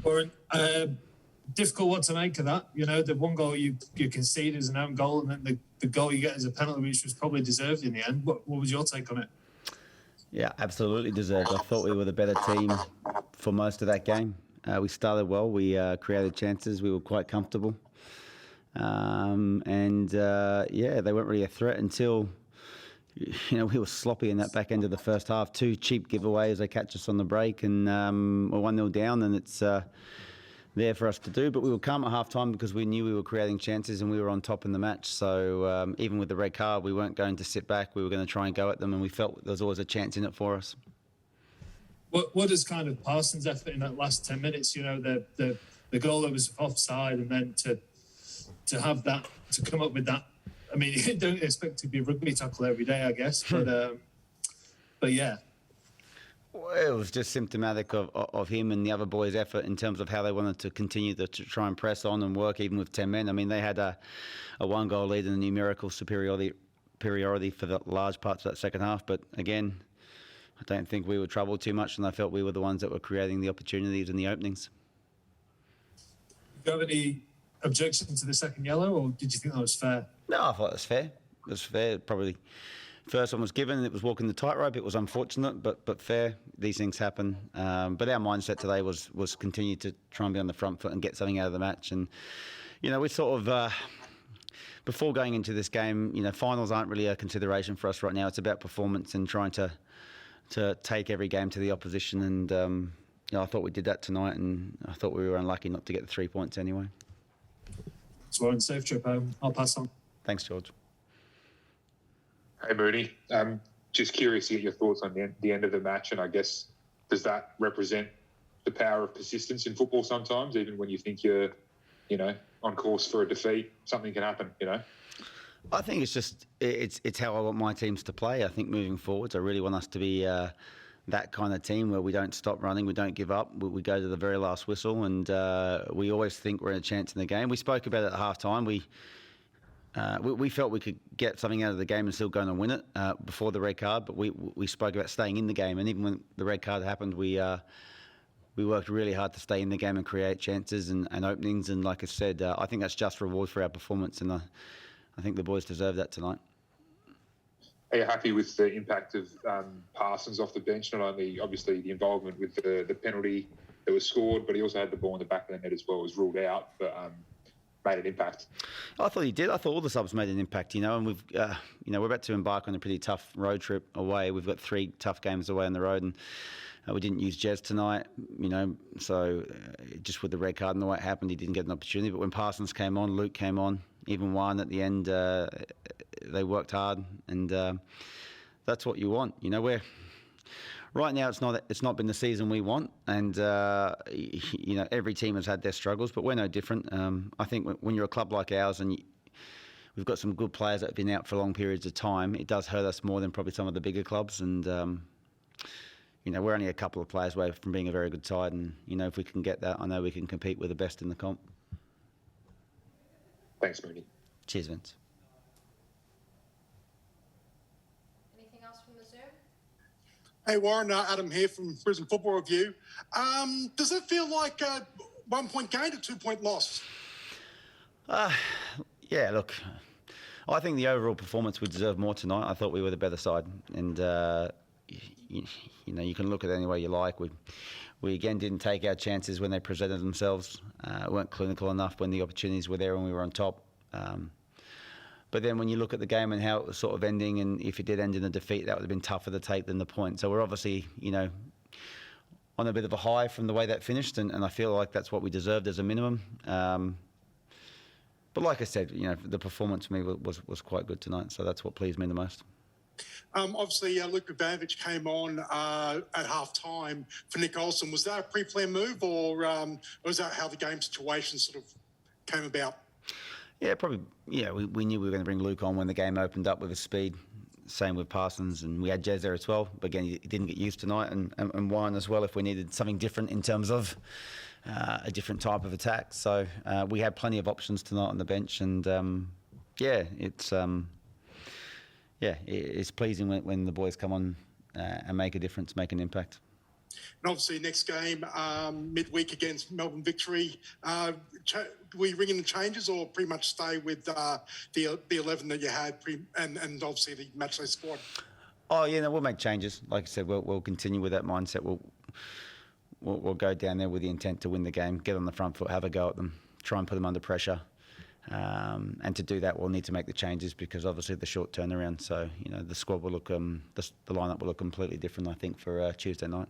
Warren, difficult one to make of that. You know, the one goal you concede is an own goal, and then the goal you get is a penalty, which was probably deserved in the end. What was your take on it? Yeah, absolutely deserved. I thought we were the better team for most of that game. We started well. We created chances. We were quite comfortable. They weren't really a threat until, we were sloppy in that back end of the first half. 2 cheap giveaways. They catch us on the break, and we're 1-0 down, and it's there for us to do. But we were calm at half-time because we knew we were creating chances and we were on top in the match. So even with the red card, we weren't going to sit back. We were going to try and go at them, and we felt there was always a chance in it for us. What is kind of Parsons' effort in that last 10 minutes? You know, the goal that was offside, and then to have that, to come up with that. I mean, you don't expect to be a rugby tackle every day, I guess, but yeah. Well, it was just symptomatic of him and the other boys' effort in terms of how they wanted to continue to try and press on and work even with 10 men. I mean, they had a 1-goal lead and a numerical superiority for the large parts of that second half. But again, I don't think we were troubled too much, and I felt we were the ones that were creating the opportunities and the openings. Do you have any objection to the second yellow, or did you think that was fair? No, I thought it was fair. It was fair. Probably first one was given. It was walking the tightrope. It was unfortunate, but fair. These things happen. But our mindset today was continue to try and be on the front foot and get something out of the match. And we sort of before going into this game, finals aren't really a consideration for us right now. It's about performance and trying to take every game to the opposition. And I thought we did that tonight, and I thought we were unlucky not to get the 3 points anyway. So Warren, safe trip home. I'll pass on. Thanks, George. Hey, Mooney. Just curious to get your thoughts on the end of the match, and I guess, does that represent the power of persistence in football sometimes, even when you think you're, on course for a defeat, something can happen, I think it's just, it's how I want my teams to play. I think moving forwards, I really want us to be that kind of team where we don't stop running, we don't give up, we go to the very last whistle, and we always think we're in a chance in the game. We spoke about it at half-time. We felt we could get something out of the game and still go and win it before the red card, but we spoke about staying in the game, and even when the red card happened, we worked really hard to stay in the game and create chances and openings, and like I said, I think that's just reward for our performance, and I think the boys deserve that tonight. Are you happy with the impact of Parsons off the bench? Not only, obviously, the involvement with the penalty that was scored, but he also had the ball in the back of the net as well. It was ruled out, but made an impact. I thought he did. I thought all the subs made an impact, and we've, we're about to embark on a pretty tough road trip away. We've got 3 tough games away on the road, and we didn't use Jez tonight, so just with the red card and the way it happened, he didn't get an opportunity. But when Parsons came on, Luke came on, even Juan at the end, they worked hard, and that's what you want. We're right now. It's not been the season we want, and every team has had their struggles, but we're no different. I think when you're a club like ours and we've got some good players that have been out for long periods of time, it does hurt us more than probably some of the bigger clubs. And we're only a couple of players away from being a very good side, and if we can get that, I know we can compete with the best in the comp. Thanks, Mooney. Cheers, Vince. Anything else from the Zoom? Hey, Warren, Adam here from Brisbane Football Review. Does it feel like a 1 point gain, a 2 point loss? Yeah, look, I think the overall performance, we deserve more tonight. I thought we were the better side, and you can look at it any way you like. We again didn't take our chances when they presented themselves. Weren't clinical enough when the opportunities were there and we were on top. But then when you look at the game and how it was sort of ending, and if it did end in a defeat, that would have been tougher to take than the point. So we're obviously, on a bit of a high from the way that finished, and I feel like that's what we deserved as a minimum. But like I said, the performance for me was quite good tonight, so that's what pleased me the most. Obviously, Luke Ivanovic came on at half-time for Nick Olsen. Was that a pre-planned move, or was that how the game situation sort of came about? Yeah, probably. Yeah, we knew we were going to bring Luke on when the game opened up with his speed. Same with Parsons, and we had Jez there as well. But again, he didn't get used tonight, and Wine as well if we needed something different in terms of a different type of attack. So we had plenty of options tonight on the bench, and it's pleasing when the boys come on and make a difference, make an impact. And obviously, next game midweek against Melbourne Victory. We ring in the changes, or pretty much stay with the 11 that you had, and obviously the matchday squad. Oh yeah, no, we'll make changes. Like I said, we'll continue with that mindset. We'll go down there with the intent to win the game, get on the front foot, have a go at them, try and put them under pressure. And to do that, we'll need to make the changes because obviously the short turnaround. So the squad will look, the lineup will look completely different, I think, for Tuesday night.